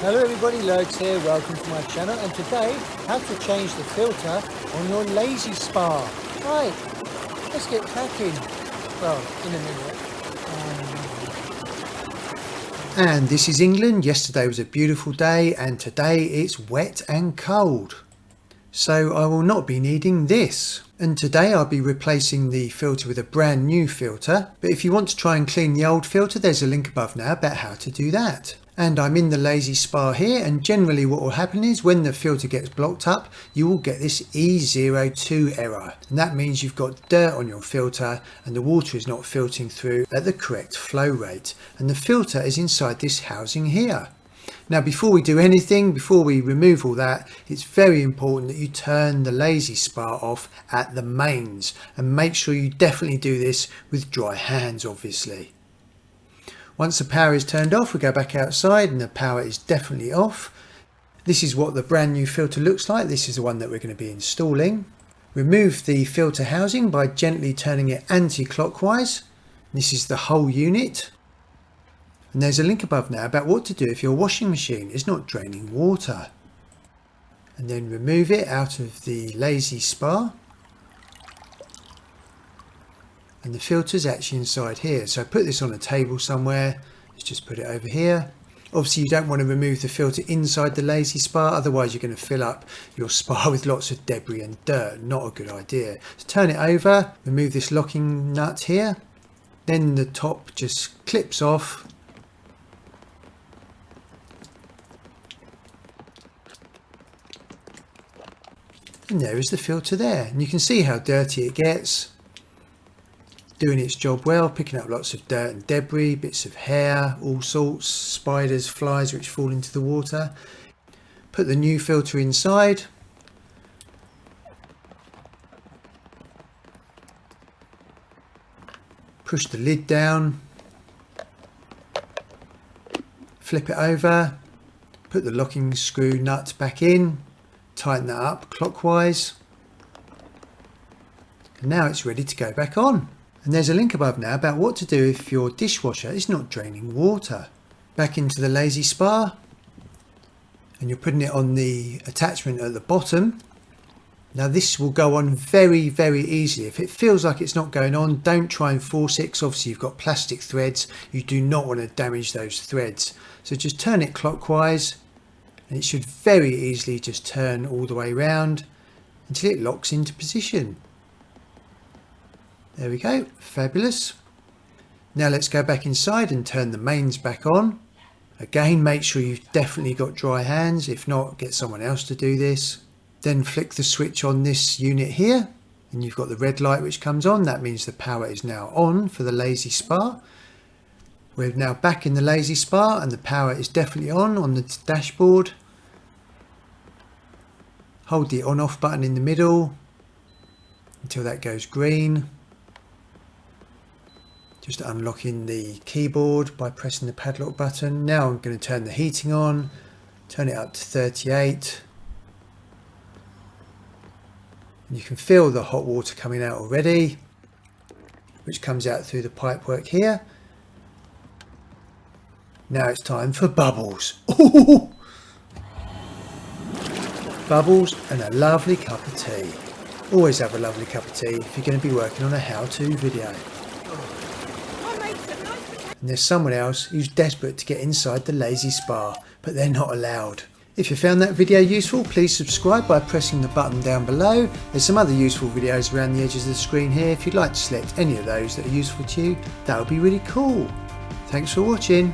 Hello everybody, LAY-Z here, welcome to my channel, and today how to change the filter on your LAY-Z-SPA. Right, let's get cracking. Well, in a minute. And this is England. Yesterday was a beautiful day and today it's wet and cold. So I will not be needing this. And today I'll be replacing the filter with a brand new filter. But if you want to try and clean the old filter, there's a link above now about how to do that. And I'm in the LAY-Z-SPA here, and generally what will happen is when the filter gets blocked up, you will get this E02 error. And that means you've got dirt on your filter and the water is not filtering through at the correct flow rate. And the filter is inside this housing here. Now before we do anything, before we remove all that, it's very important that you turn the LAY-Z-SPA off at the mains, and make sure you definitely do this with dry hands obviously. Once the power is turned off, we go back outside and the power is definitely off. This is what the brand new filter looks like. This is the one that we're going to be installing. Remove the filter housing by gently turning it anti-clockwise. This is the whole unit. And there's a link above now about what to do if your washing machine is not draining water. And then remove it out of the LAY-Z-SPA. And the filter's actually inside here, so put this on a table somewhere. Let's just put it over here. Obviously you don't want to remove the filter inside the LAY-Z-SPA, otherwise you're going to fill up your spa with lots of debris and dirt. Not a good idea. So turn it over, remove this locking nut here, then the top just clips off. And there is the filter there, and you can see how dirty it gets. Doing its job well, picking up lots of dirt and debris, bits of hair, all sorts, spiders, flies which fall into the water. Put the new filter inside. Push the lid down. Flip it over. Put the locking screw nut back in. Tighten that up clockwise. And now it's ready to go back on. And there's a link above now about what to do if your dishwasher is not draining water. Back into the LAY-Z-SPA, and you're putting it on the attachment at the bottom. Now this will go on very, very easily. If it feels like it's not going on, don't try and force it, because obviously you've got plastic threads. You do not want to damage those threads. So just turn it clockwise, and it should very easily just turn all the way around until it locks into position. There we go, fabulous. Now let's go back inside and turn the mains back on. Again, make sure you've definitely got dry hands. If not, get someone else to do this. Then flick the switch on this unit here, and you've got the red light which comes on. That means the power is now on for the LAY-Z-SPA. We're now back in the LAY-Z-SPA and the power is definitely on the dashboard. Hold the on-off button in the middle until that goes green. Just unlocking the keyboard by pressing the padlock button. Now I'm going to turn the heating on, turn it up to 38. And you can feel the hot water coming out already, which comes out through the pipework here. Now it's time for bubbles. Ooh! Bubbles and a lovely cup of tea. Always have a lovely cup of tea if you're going to be working on a how-to video. And there's someone else who's desperate to get inside the LAY-Z-SPA, but they're not allowed. If you found that video useful, please subscribe by pressing the button down below. There's some other useful videos around the edges of the screen here. If you'd like to select any of those that are useful to you, that would be really cool. Thanks for watching.